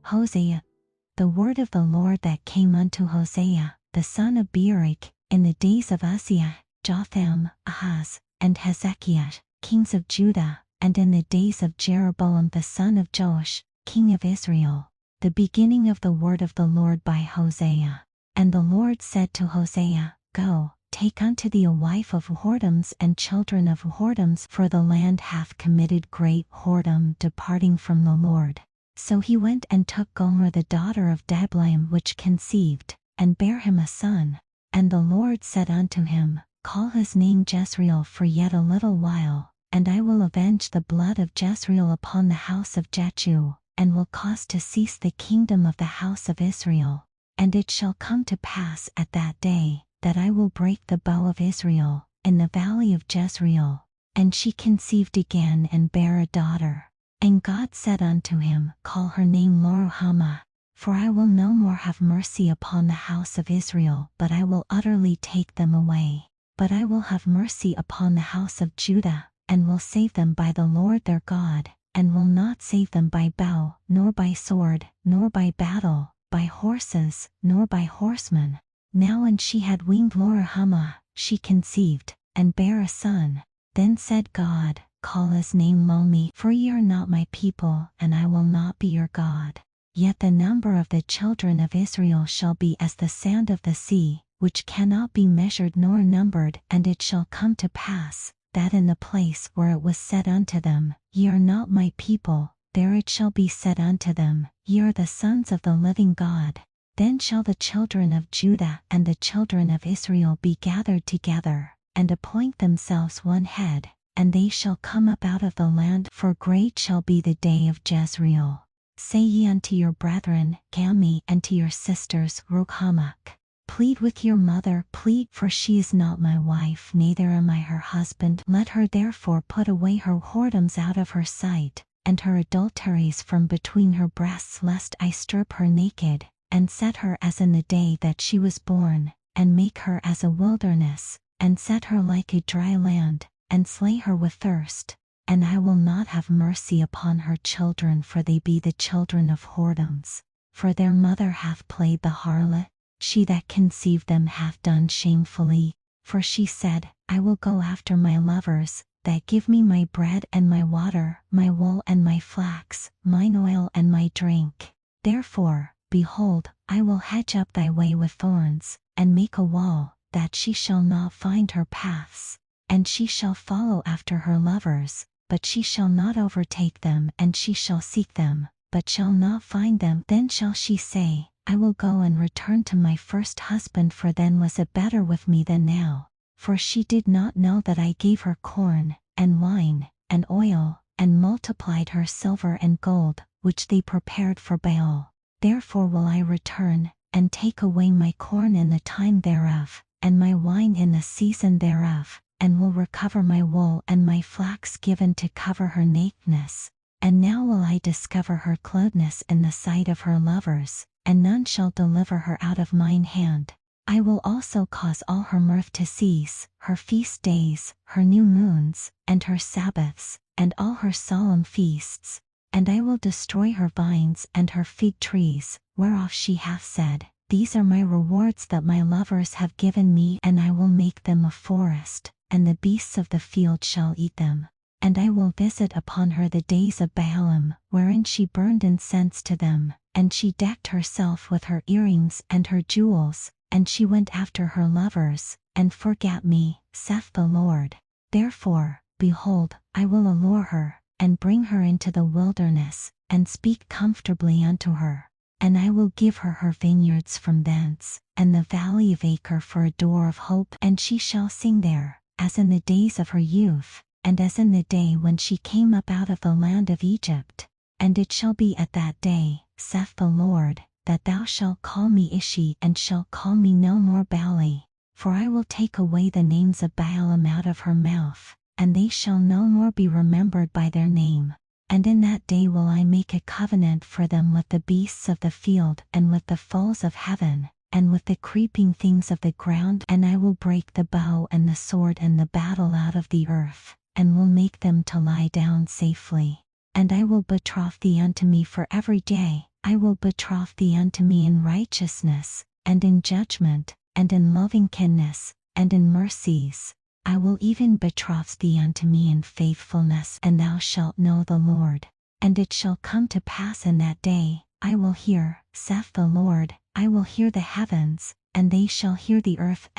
Hosea. The word of the Lord that came unto Hosea, the son of Beerich, in the days of Uzziah, Jotham, Ahaz, and Hezekiah, kings of Judah, and in the days of Jeroboam the son of Joash, king of Israel. The beginning of the word of the Lord by Hosea. And the Lord said to Hosea, Go, take unto thee a wife of whoredoms and children of whoredoms, for the land hath committed great whoredom, departing from the Lord. So he went and took Gomer the daughter of Diblaim, which conceived, and bare him a son. And the Lord said unto him, Call his name Jezreel for yet a little while, and I will avenge the blood of Jezreel upon the house of Jechu, and will cause to cease the kingdom of the house of Israel. And it shall come to pass at that day, that I will break the bow of Israel in the valley of Jezreel. And she conceived again and bare a daughter. And God said unto him, Call her name Loruhamah, for I will no more have mercy upon the house of Israel, but I will utterly take them away. But I will have mercy upon the house of Judah, and will save them by the Lord their God, and will not save them by bow, nor by sword, nor by battle, by horses, nor by horsemen. Now when she had weaned Loruhamah, she conceived, and bare a son. Then said God, Call his name Lomi, for ye are not my people, and I will not be your God. Yet the number of the children of Israel shall be as the sand of the sea, which cannot be measured nor numbered. And it shall come to pass, that in the place where it was said unto them, Ye are not my people, there it shall be said unto them, Ye are the sons of the living God. Then shall the children of Judah and the children of Israel be gathered together, and appoint themselves one head, and they shall come up out of the land, for great shall be the day of Jezreel. Say ye unto your brethren, Gami, and to your sisters, Ruhamach, Plead with your mother, plead, for she is not my wife, neither am I her husband. Let her therefore put away her whoredoms out of her sight, and her adulteries from between her breasts, lest I strip her naked, and set her as in the day that she was born, and make her as a wilderness, and set her like a dry land, and slay her with thirst. And I will not have mercy upon her children, for they be the children of whoredoms. For their mother hath played the harlot, she that conceived them hath done shamefully. For she said, I will go after my lovers, that give me my bread and my water, my wool and my flax, mine oil and my drink. Therefore, behold, I will hedge up thy way with thorns, and make a wall, that she shall not find her paths. And she shall follow after her lovers, but she shall not overtake them. And she shall seek them, but shall not find them. Then shall she say, I will go and return to my first husband, for then was it better with me than now. For she did not know that I gave her corn, and wine, and oil, and multiplied her silver and gold, which they prepared for Baal. Therefore will I return, and take away my corn in the time thereof, and my wine in the season thereof, and will recover my wool and my flax given to cover her nakedness. And now will I discover her clothedness in the sight of her lovers, and none shall deliver her out of mine hand. I will also cause all her mirth to cease, her feast days, her new moons, and her Sabbaths, and all her solemn feasts. And I will destroy her vines and her fig trees, whereof she hath said, These are my rewards that my lovers have given me, and I will make them a forest, and the beasts of the field shall eat them. And I will visit upon her the days of Baalim, wherein she burned incense to them, and she decked herself with her earrings and her jewels, and she went after her lovers, and forgat me, saith the Lord. Therefore, behold, I will allure her, and bring her into the wilderness, and speak comfortably unto her. And I will give her her vineyards from thence, and the valley of Acre for a door of hope. And she shall sing there, as in the days of her youth, and as in the day when she came up out of the land of Egypt. And it shall be at that day, saith the Lord, that thou shalt call me Ishi, and shalt call me no more Baali. For I will take away the names of Baalim out of her mouth, and they shall no more be remembered by their name. And in that day will I make a covenant for them with the beasts of the field, and with the fowls of heaven, and with the creeping things of the ground. And I will break the bow and the sword and the battle out of the earth, and will make them to lie down safely. And I will betroth thee unto me for every day, I will betroth thee unto me in righteousness, and in judgment, and in loving kindness, and in mercies. I will even betroth thee unto me in faithfulness, and thou shalt know the Lord. And it shall come to pass in that day, I will hear, saith the Lord, I will hear the heavens, and they shall hear the earth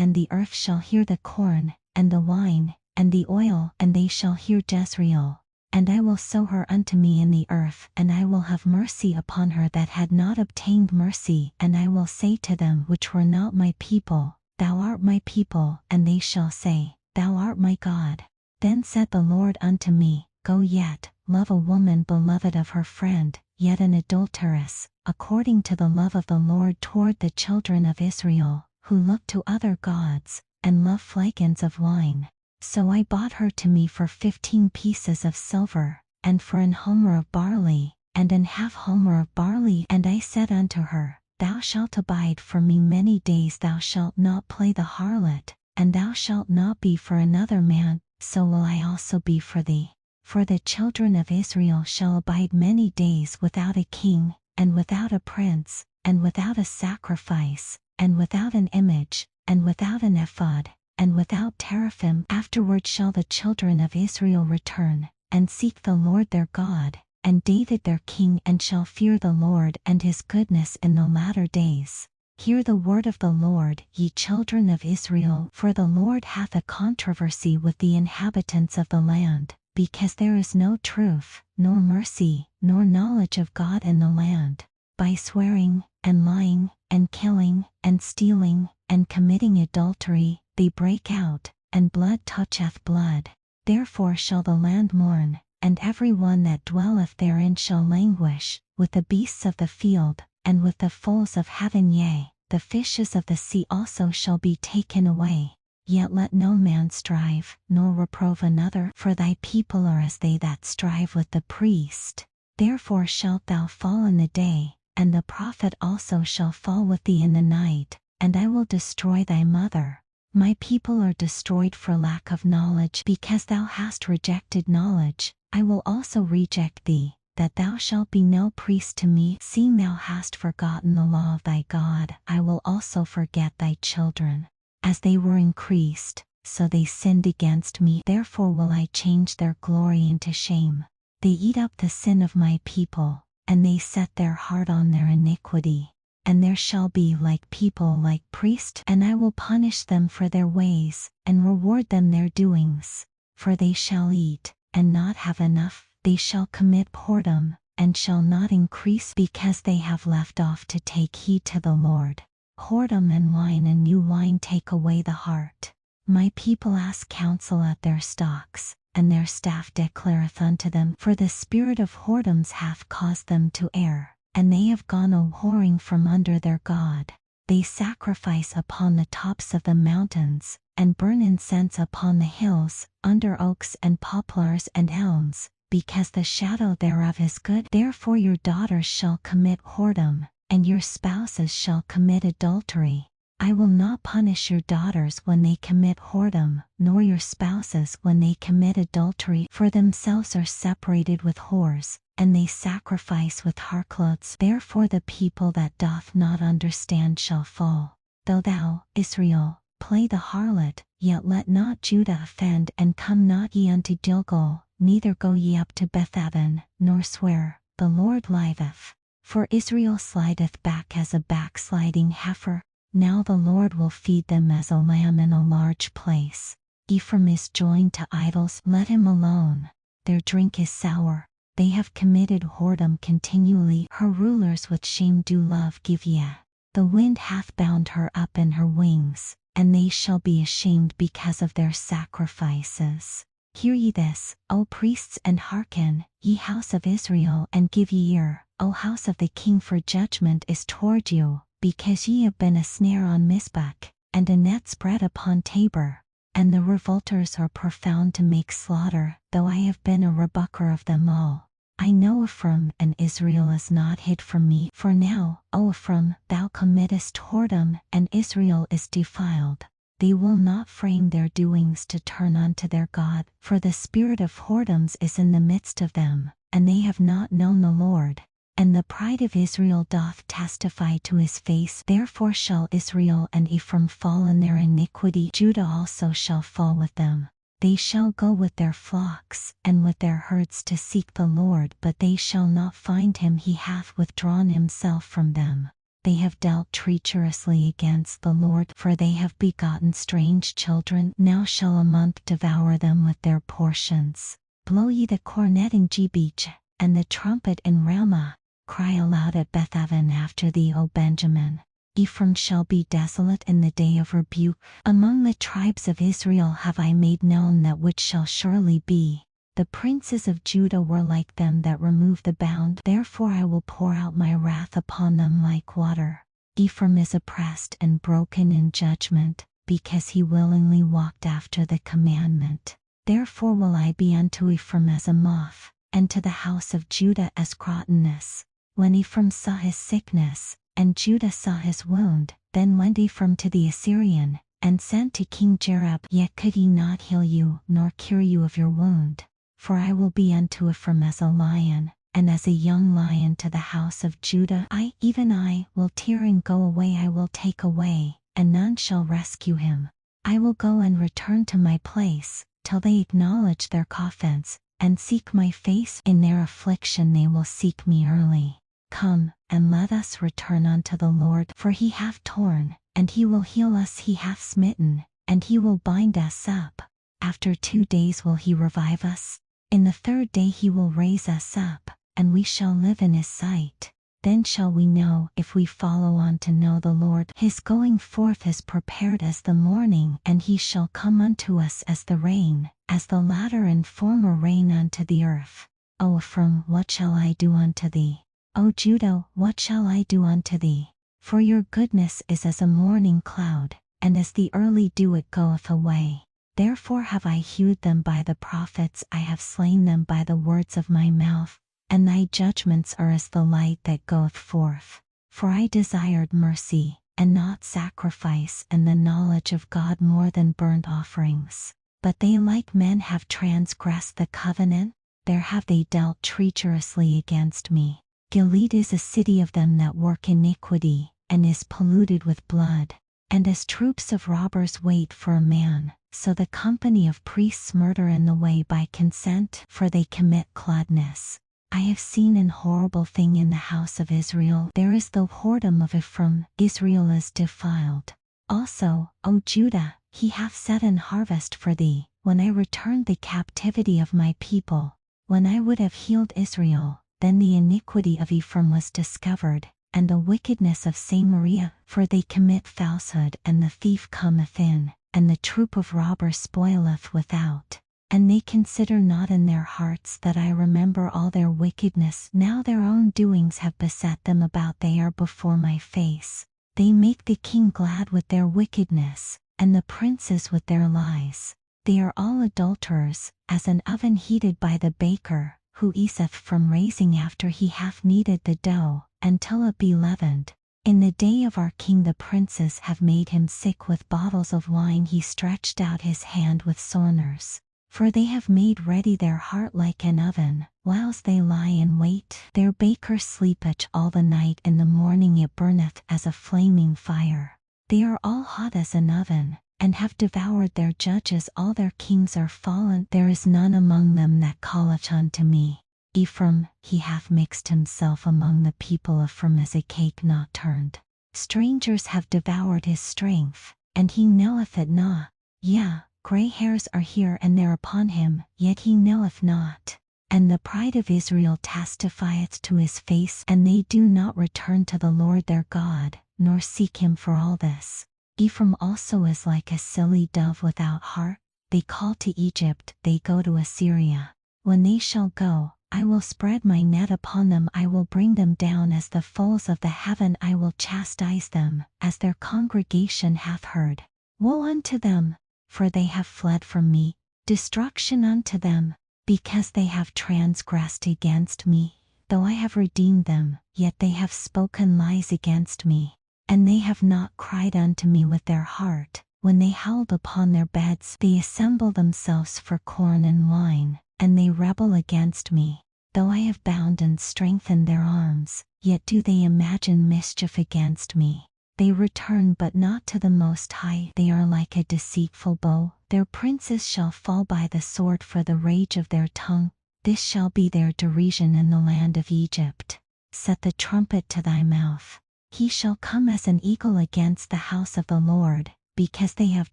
shall hear the corn, and the wine, and the oil, and they shall hear Jezreel. And I will sow her unto me in the earth, and I will have mercy upon her that had not obtained mercy, and I will say to them which were not my people, Thou art my people, and they shall say, Thou art my God. Then said the Lord unto me, Go yet, love a woman beloved of her friend, yet an adulteress, according to the love of the Lord toward the children of Israel, who look to other gods, and love flagons of wine. So I bought her to me for 15 pieces of silver, and for an homer of barley, and an half homer of barley. And I said unto her, Thou shalt abide for me many days, thou shalt not play the harlot, and thou shalt not be for another man, so will I also be for thee. For the children of Israel shall abide many days without a king, and without a prince, and without a sacrifice, and without an image, and without an ephod, and without teraphim. Afterward shall the children of Israel return, and seek the Lord their God, and David their king, and shall fear the Lord and his goodness in the latter days. Hear the word of the Lord, ye children of Israel, for the Lord hath a controversy with the inhabitants of the land, because there is no truth, nor mercy, nor knowledge of God in the land. By swearing, and lying, and killing, and stealing, and committing adultery, they break out, and blood toucheth blood. Therefore shall the land mourn, and every one that dwelleth therein shall languish, with the beasts of the field, and with the foals of heaven, yea, the fishes of the sea also shall be taken away. Yet let no man strive, nor reprove another, for thy people are as they that strive with the priest. Therefore shalt thou fall in the day, and the prophet also shall fall with thee in the night, and I will destroy thy mother. My people are destroyed for lack of knowledge, because thou hast rejected knowledge. I will also reject thee, that thou shalt be no priest to me. Seeing thou hast forgotten the law of thy God, I will also forget thy children. As they were increased, so they sinned against me. Therefore will I change their glory into shame. They eat up the sin of my people, and they set their heart on their iniquity. And there shall be like people like priests, and I will punish them for their ways, and reward them their doings. For they shall eat, and not have enough, they shall commit whoredom, and shall not increase, because they have left off to take heed to the Lord. Whoredom and wine and new wine take away the heart. My people ask counsel at their stocks, and their staff declareth unto them, for the spirit of whoredoms hath caused them to err, and they have gone a-whoring from under their God. They sacrifice upon the tops of the mountains, and burn incense upon the hills, under oaks and poplars and elms, because the shadow thereof is good. Therefore your daughters shall commit whoredom, and your spouses shall commit adultery. I will not punish your daughters when they commit whoredom, nor your spouses when they commit adultery, for themselves are separated with whores, and they sacrifice with harlots. Therefore the people that doth not understand shall fall. Though thou, Israel, play the harlot, yet let not Judah offend, and come not ye unto Gilgal, neither go ye up to Bethaven, nor swear, the Lord liveth. For Israel slideth back as a backsliding heifer. Now the Lord will feed them as a lamb in a large place. Ephraim is joined to idols, let him alone. Their drink is sour. They have committed whoredom continually. Her rulers with shame do love Gibeah. The wind hath bound her up in her wings, and they shall be ashamed because of their sacrifices. Hear ye this, O priests, and hearken, ye house of Israel, and give ye ear, O house of the king, for judgment is toward you, because ye have been a snare on Mizpah, and a net spread upon Tabor. And the revolters are profound to make slaughter, though I have been a rebuker of them all. I know Ephraim, and Israel is not hid from me. For now, O Ephraim, thou committest whoredom, and Israel is defiled. They will not frame their doings to turn unto their God, for the spirit of whoredoms is in the midst of them, and they have not known the Lord. And the pride of Israel doth testify to his face. Therefore shall Israel and Ephraim fall in their iniquity. Judah also shall fall with them. They shall go with their flocks and with their herds to seek the Lord, but they shall not find him. He hath withdrawn himself from them. They have dealt treacherously against the Lord, for they have begotten strange children. Now shall a month devour them with their portions. Blow ye the cornet in Gibeah, and the trumpet in Ramah. Cry aloud at Bethaven after thee, O Benjamin. Ephraim shall be desolate in the day of rebuke. Among the tribes of Israel have I made known that which shall surely be. The princes of Judah were like them that remove the bound. Therefore I will pour out my wrath upon them like water. Ephraim is oppressed and broken in judgment, because he willingly walked after the commandment. Therefore will I be unto Ephraim as a moth, and to the house of Judah as crottiness. When Ephraim saw his sickness, and Judah saw his wound, then went Ephraim to the Assyrian, and sent to King Jareb. Yet could he not heal you, nor cure you of your wound. For I will be unto Ephraim as a lion, and as a young lion to the house of Judah. I, even I, will tear and go away. I will take away, and none shall rescue him. I will go and return to my place, till they acknowledge their offense, and seek my face. In their affliction they will seek me early. Come, and let us return unto the Lord. For he hath torn, and he will heal us. He hath smitten, and he will bind us up. After 2 days will he revive us. In the 3rd day he will raise us up, and we shall live in his sight. Then shall we know, if we follow on to know the Lord. His going forth is prepared as the morning, and he shall come unto us as the rain, as the latter and former rain unto the earth. O Ephraim, what shall I do unto thee? O Judah, what shall I do unto thee? For your goodness is as a morning cloud, and as the early dew it goeth away. Therefore have I hewed them by the prophets. I have slain them by the words of my mouth. And thy judgments are as the light that goeth forth. For I desired mercy, and not sacrifice, and the knowledge of God more than burnt offerings. But they like men have transgressed the covenant. There have they dealt treacherously against me. Gilead is a city of them that work iniquity, and is polluted with blood. And as troops of robbers wait for a man, so the company of priests murder in the way by consent, for they commit clodness. I have seen an horrible thing in the house of Israel. There is the whoredom of Ephraim. Israel is defiled. Also, O Judah, he hath set an harvest for thee, when I returned the captivity of my people. When I would have healed Israel, then the iniquity of Ephraim was discovered, and the wickedness of Samaria, for they commit falsehood, and the thief cometh in, and the troop of robbers spoileth without. And they consider not in their hearts that I remember all their wickedness. Now their own doings have beset them about. They are before my face. They make the king glad with their wickedness, and the princes with their lies. They are all adulterers, as an oven heated by the baker, who eateth from raising after he hath kneaded the dough, until it be leavened. In the day of our king the princes have made him sick with bottles of wine. He stretched out his hand with soreners. For they have made ready their heart like an oven, whilst they lie in wait. Their baker sleepeth all the night. In the morning it burneth as a flaming fire. They are all hot as an oven, and have devoured their judges. All their kings are fallen. There is none among them that calleth unto me. Ephraim, he hath mixed himself among the people. Ephraim is a cake not turned. Strangers have devoured his strength, and he knoweth it not. Yea, gray hairs are here and there upon him, yet he knoweth not. And the pride of Israel testifieth to his face, and they do not return to the Lord their God, nor seek him for all this. Ephraim also is like a silly dove without heart. They call to Egypt, they go to Assyria. When they shall go, I will spread my net upon them. I will bring them down as the foals of the heaven. I will chastise them, as their congregation hath heard. Woe unto them! For they have fled from me. Destruction unto them, because they have transgressed against me. Though I have redeemed them, yet they have spoken lies against me. And they have not cried unto me with their heart. When they howled upon their beds, they assemble themselves for corn and wine, and they rebel against me. Though I have bound and strengthened their arms, yet do they imagine mischief against me. They return but not to the Most High. They are like a deceitful bow. Their princes shall fall by the sword for the rage of their tongue. This shall be their derision in the land of Egypt. Set the trumpet to thy mouth. He shall come as an eagle against the house of the Lord, because they have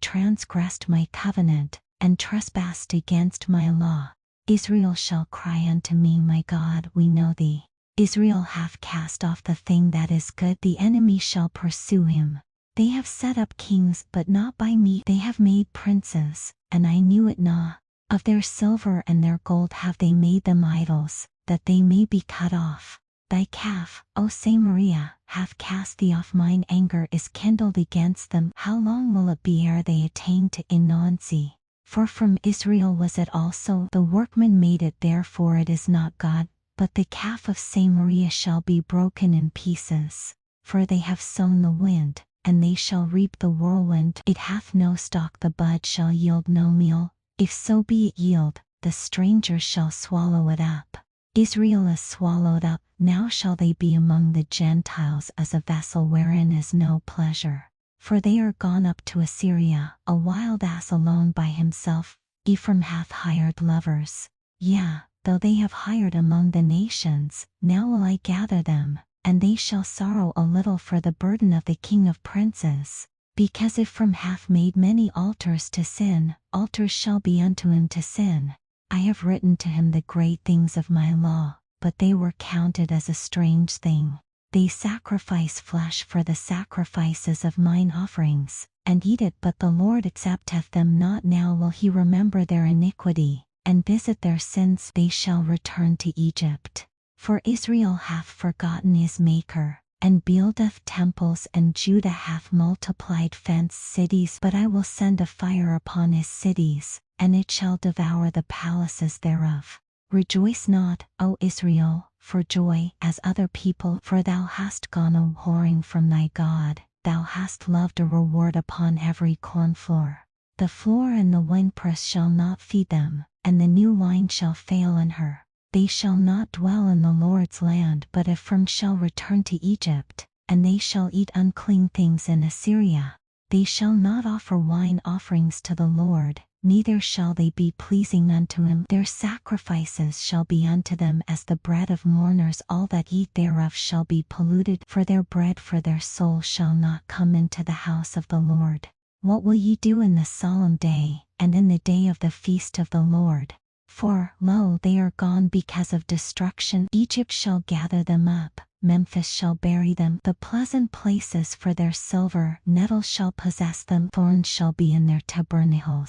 transgressed my covenant, and trespassed against my law. Israel shall cry unto me, my God, we know thee. Israel hath cast off the thing that is good, the enemy shall pursue him. They have set up kings, but not by me. They have made princes, and I knew it not. Of their silver and their gold have they made them idols, that they may be cut off. Thy calf, O Samaria, hath cast thee off. Mine anger is kindled against them. How long will it be ere they attain to innocency? For from Israel was it also. The workman made it, therefore it is not God. But the calf of Samaria shall be broken in pieces. For they have sown the wind, and they shall reap the whirlwind. It hath no stalk, the bud shall yield no meal. If so be it yield, the stranger shall swallow it up. Israel is swallowed up. Now shall they be among the Gentiles as a vessel wherein is no pleasure. For they are gone up to Assyria, a wild ass alone by himself. Ephraim hath hired lovers. Yea, though they have hired among the nations, now will I gather them, and they shall sorrow a little for the burden of the king of princes. Because Ephraim hath made many altars to sin, altars shall be unto him to sin. I have written to him the great things of my law, but they were counted as a strange thing. They sacrifice flesh for the sacrifices of mine offerings, and eat it, but the Lord accepteth them not. Now will he remember their iniquity, and visit their sins. They shall return to Egypt. For Israel hath forgotten his Maker, and buildeth temples, and Judah hath multiplied fenced cities. But I will send a fire upon his cities, and it shall devour the palaces thereof. Rejoice not, O Israel, for joy, as other people, for thou hast gone a whoring from thy God. Thou hast loved a reward upon every cornfloor. The floor and the winepress shall not feed them, and the new wine shall fail in her. They shall not dwell in the Lord's land, but Ephraim shall return to Egypt, and they shall eat unclean things in Assyria. They shall not offer wine offerings to the Lord, neither shall they be pleasing unto him. Their sacrifices shall be unto them as the bread of mourners. All that eat thereof shall be polluted, for their bread for their soul shall not come into the house of the Lord. What will ye do in the solemn day, and in the day of the feast of the Lord? For, lo, they are gone because of destruction. Egypt shall gather them up, Memphis shall bury them. The pleasant places for their silver, nettles shall possess them. Thorns shall be in their tabernacle.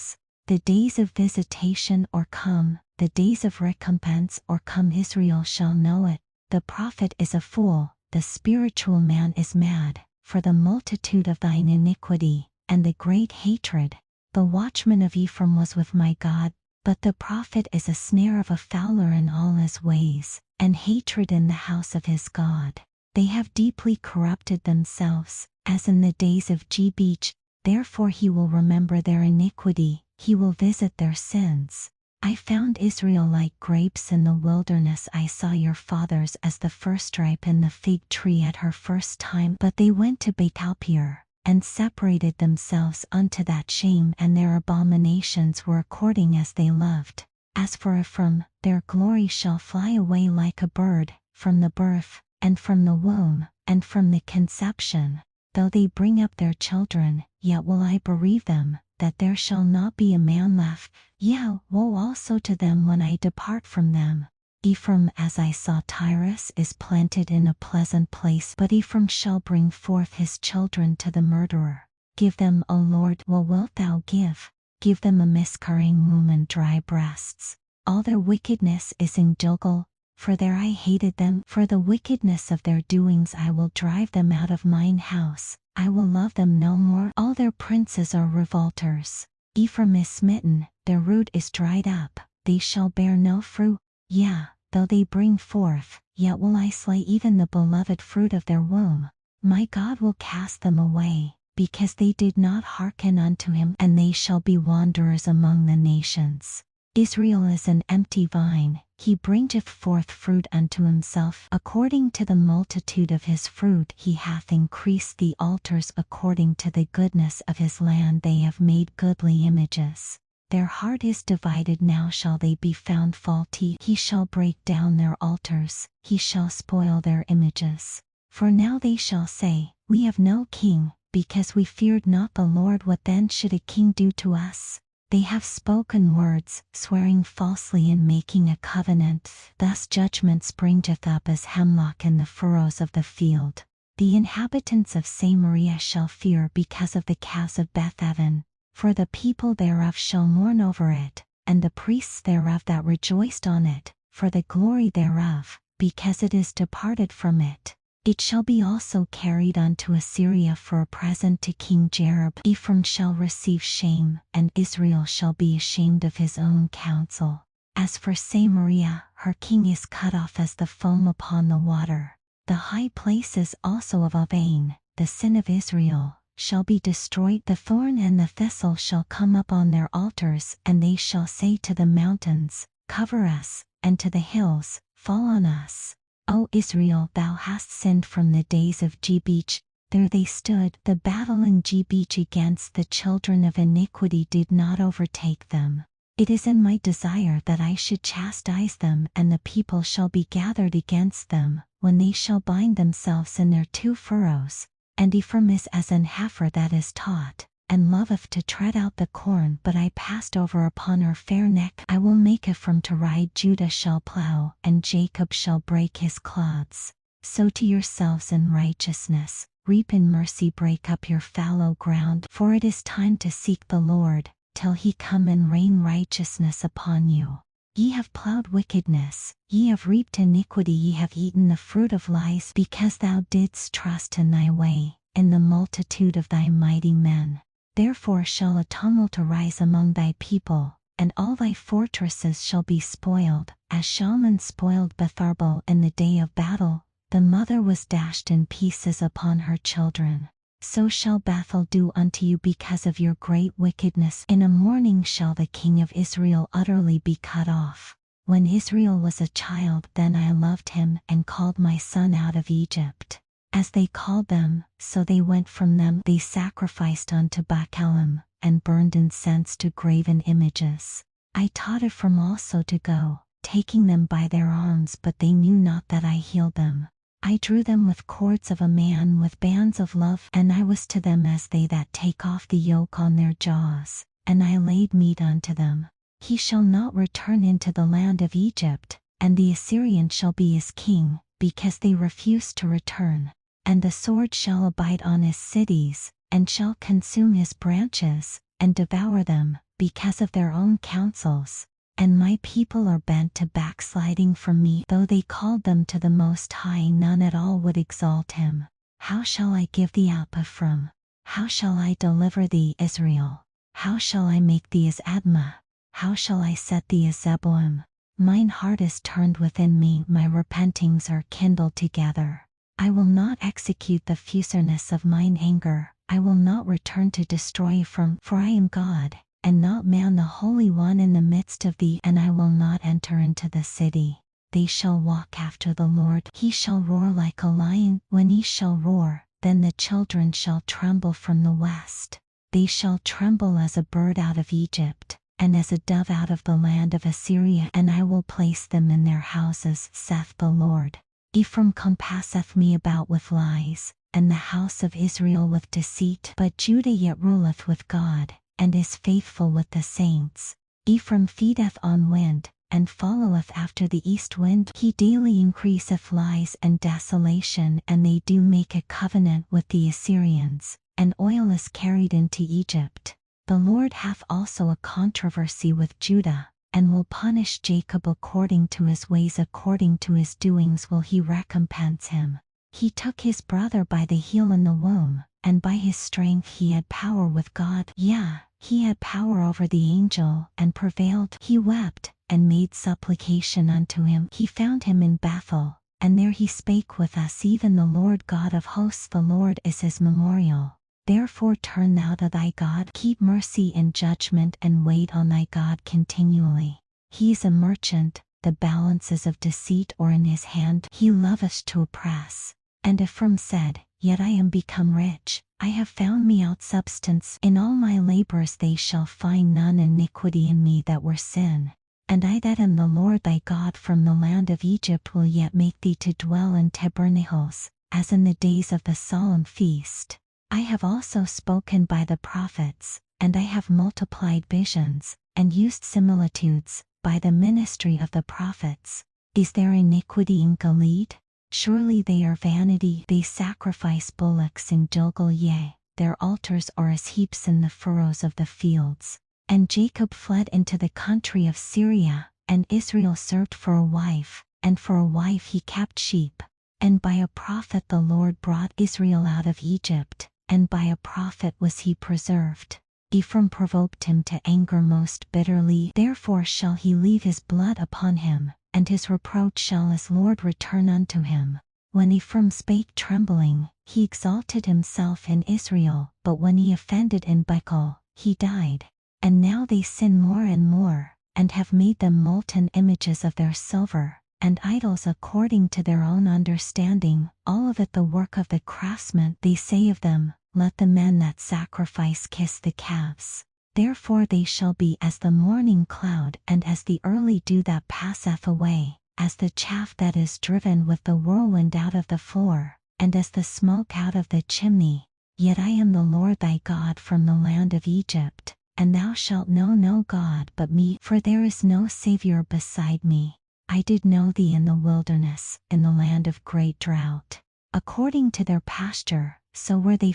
The days of visitation are come, the days of recompense are come. Israel shall know it. The prophet is a fool, the spiritual man is mad, for the multitude of thine iniquity, and the great hatred. The watchman of Ephraim was with my God, but the prophet is a snare of a fowler in all his ways, and hatred in the house of his God. They have deeply corrupted themselves, as in the days of Jebech. Therefore he will remember their iniquity, he will visit their sins. I found Israel like grapes in the wilderness. I saw your fathers as the firstripe in the fig tree at her first time. But they went to Baalpeor, and separated themselves unto that shame, and their abominations were according as they loved. As for Ephraim, their glory shall fly away like a bird, from the birth, and from the womb, and from the conception. Though they bring up their children, yet will I bereave them, that there shall not be a man left. Yea, woe also to them when I depart from them. Ephraim, as I saw Tyrus, is planted in a pleasant place, but Ephraim shall bring forth his children to the murderer. Give them, O Lord, what wilt thou give? Give them a miscarrying womb and dry breasts. All their wickedness is in Gilgal, for there I hated them. For the wickedness of their doings I will drive them out of mine house. I will love them no more. All their princes are revolters. Ephraim is smitten, their root is dried up, they shall bear no fruit. Yea, though they bring forth, yet will I slay even the beloved fruit of their womb. My God will cast them away, because they did not hearken unto him, and they shall be wanderers among the nations. Israel is an empty vine, He bringeth forth fruit unto himself according to the multitude of his fruit. He hath increased the altars according to the goodness of his land. They have made goodly images. Their heart is divided. Now shall they be found faulty. He shall break down their altars. He shall spoil their images. For now they shall say, We have no king, because we feared not the Lord. What then should a king do to us? They have spoken words, swearing falsely and making a covenant. Thus judgment springeth up as hemlock in the furrows of the field. The inhabitants of Samaria shall fear because of the calves of Beth-aven, for the people thereof shall mourn over it, and the priests thereof that rejoiced on it, for the glory thereof, because it is departed from it. It shall be also carried unto Assyria for a present to King Jareb. Ephraim shall receive shame, and Israel shall be ashamed of his own counsel. As for Samaria, her king is cut off as the foam upon the water. The high places also of Aven, the sin of Israel, shall be destroyed. The thorn and the thistle shall come up on their altars, and they shall say to the mountains, Cover us, and to the hills, Fall on us. O Israel, thou hast sinned from the days of Jebech. There they stood. The battle in Jebech against the children of iniquity did not overtake them. It is in my desire that I should chastise them, and the people shall be gathered against them, when they shall bind themselves in their two furrows. And Ephraim is as an heifer that is taught, and loveth to tread out the corn. But I passed over upon her fair neck. I will make Ephraim to ride. Judah shall plow, and Jacob shall break his clods. Sow to yourselves in righteousness, reap in mercy. Break up your fallow ground, for it is time to seek the Lord, till he come and rain righteousness upon you. Ye have plowed wickedness, ye have reaped iniquity, ye have eaten the fruit of lies, because thou didst trust in thy way, in the multitude of thy mighty men. Therefore shall a tumult arise among thy people, and all thy fortresses shall be spoiled, as Shalman spoiled Betharbel in the day of battle. The mother was dashed in pieces upon her children. So shall Bethel do unto you because of your great wickedness. In a morning shall the king of Israel utterly be cut off. When Israel was a child, then I loved him, and called my son out of Egypt. As they called them, so they went from them. They sacrificed unto Baalim, and burned incense to graven images. I taught Ephraim also to go, taking them by their arms, but they knew not that I healed them. I drew them with cords of a man, with bands of love, and I was to them as they that take off the yoke on their jaws, and I laid meat unto them. He shall not return into the land of Egypt, and the Assyrian shall be his king, because they refused to return. And the sword shall abide on his cities, and shall consume his branches, and devour them, because of their own counsels. And my people are bent to backsliding from me. Though they called them to the Most High, none at all would exalt him. How shall I give thee up, Ephraim? How shall I deliver thee, Israel? How shall I make thee as Admah? How shall I set thee as Zeboim? Mine heart is turned within me, my repentings are kindled together. I will not execute the fierceness of mine anger. I will not return to destroy Ephraim, for I am God, and not man, the Holy One in the midst of thee. And I will not enter into the city. They shall walk after the Lord. He shall roar like a lion. When he shall roar, then the children shall tremble from the west. They shall tremble as a bird out of Egypt, and as a dove out of the land of Assyria. And I will place them in their houses, saith the Lord. Ephraim compasseth me about with lies, and the house of Israel with deceit. But Judah yet ruleth with God, and is faithful with the saints. Ephraim feedeth on wind, and followeth after the east wind. He daily increaseth lies and desolation, and they do make a covenant with the Assyrians, and oil is carried into Egypt. The Lord hath also a controversy with Judah, and will punish Jacob according to his ways, according to his doings will he recompense him. He took his brother by the heel in the womb, and by his strength he had power with God. Yea, he had power over the angel, and prevailed. He wept, and made supplication unto him. He found him in Bethel, and there he spake with us. Even the Lord God of hosts, the Lord is his memorial. Therefore turn thou to thy God, keep mercy and judgment, and wait on thy God continually. He is a merchant, the balances of deceit, or in his hand he loveth to oppress. And Ephraim said, Yet I am become rich, I have found me out substance. In all my labors they shall find none iniquity in me that were sin. And I that am the Lord thy God from the land of Egypt will yet make thee to dwell in tabernacles, as in the days of the solemn feast. I have also spoken by the prophets, and I have multiplied visions, and used similitudes, by the ministry of the prophets. Is there iniquity in Gilead? Surely they are vanity. They sacrifice bullocks in Gilgal, yea, their altars are as heaps in the furrows of the fields. And Jacob fled into the country of Syria, and Israel served for a wife, and for a wife he kept sheep. And by a prophet the Lord brought Israel out of Egypt, and by a prophet was he preserved. Ephraim provoked him to anger most bitterly, therefore shall he leave his blood upon him, and his reproach shall as Lord return unto him. When Ephraim spake trembling, he exalted himself in Israel, but when he offended in Bethel, he died. And now they sin more and more, and have made them molten images of their silver, and idols according to their own understanding, all of it the work of the craftsman. They say of them, Let the men that sacrifice kiss the calves. Therefore they shall be as the morning cloud, and as the early dew that passeth away, as the chaff that is driven with the whirlwind out of the floor, and as the smoke out of the chimney. Yet I am the Lord thy God from the land of Egypt. And thou shalt know no God but me, for there is no Saviour beside me. I did know thee in the wilderness, in the land of great drought. According to their pasture, so were they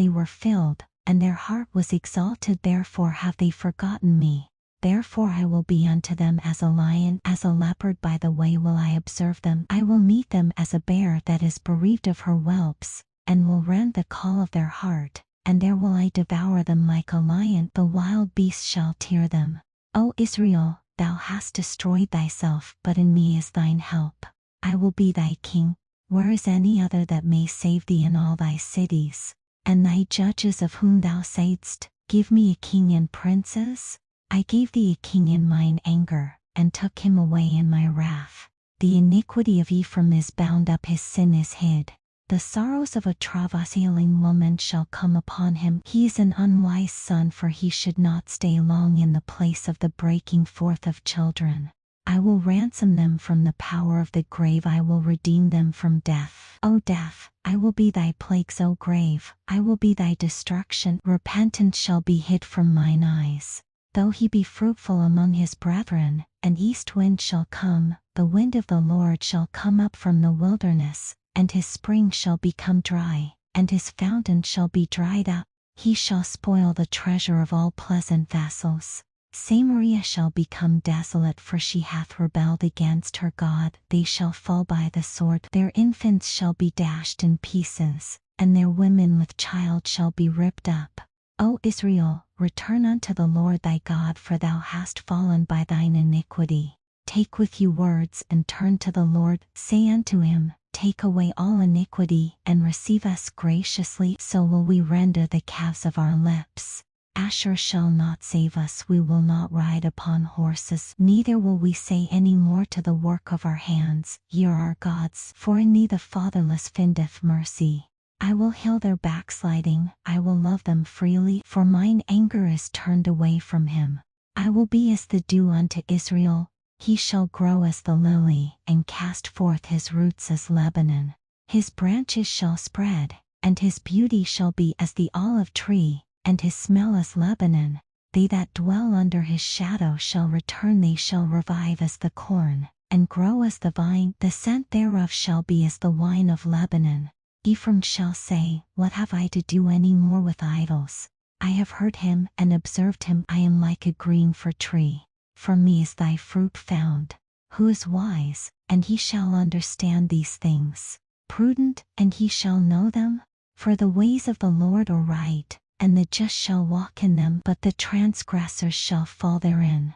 were filled, and their heart was exalted, therefore have they forgotten me. Therefore I will be unto them as a lion, as a leopard by the way will I observe them. I will meet them as a bear that is bereaved of her whelps, and will rend the call of their heart. And there will I devour them like a lion, the wild beast shall tear them. O Israel, thou hast destroyed thyself, but in me is thine help. I will be thy king. Where is any other that may save thee in all thy cities? And thy judges of whom thou saidst, Give me a king and princes? I gave thee a king in mine anger, and took him away in my wrath. The iniquity of Ephraim is bound up, his sin is hid. The sorrows of a travailing woman shall come upon him. He is an unwise son, for he should not stay long in the place of the breaking forth of children. I will ransom them from the power of the grave, I will redeem them from death. O death, I will be thy plagues, O grave, I will be thy destruction. Repentance shall be hid from mine eyes. Though he be fruitful among his brethren, an east wind shall come, the wind of the Lord shall come up from the wilderness. And his spring shall become dry, and his fountain shall be dried up. He shall spoil the treasure of all pleasant vessels. Samaria shall become desolate, for she hath rebelled against her God. They shall fall by the sword, their infants shall be dashed in pieces, and their women with child shall be ripped up. O Israel, return unto the Lord thy God, for thou hast fallen by thine iniquity. Take with you words, and turn to the Lord. Say unto him, Take away all iniquity, and receive us graciously, so will we render the calves of our lips. Asher shall not save us, we will not ride upon horses, neither will we say any more to the work of our hands, Ye are our gods, for in thee the fatherless findeth mercy. I will heal their backsliding, I will love them freely, for mine anger is turned away from him. I will be as the dew unto Israel. He shall grow as the lily, and cast forth his roots as Lebanon. His branches shall spread, and his beauty shall be as the olive tree, and his smell as Lebanon. They that dwell under his shadow shall return, they shall revive as the corn, and grow as the vine. The scent thereof shall be as the wine of Lebanon. Ephraim shall say, What have I to do any more with idols? I have heard him, and observed him. I am like a green fir tree. From me is thy fruit found. Who is wise, and he shall understand these things? Prudent, and he shall know them? For the ways of the Lord are right, and the just shall walk in them, but the transgressors shall fall therein.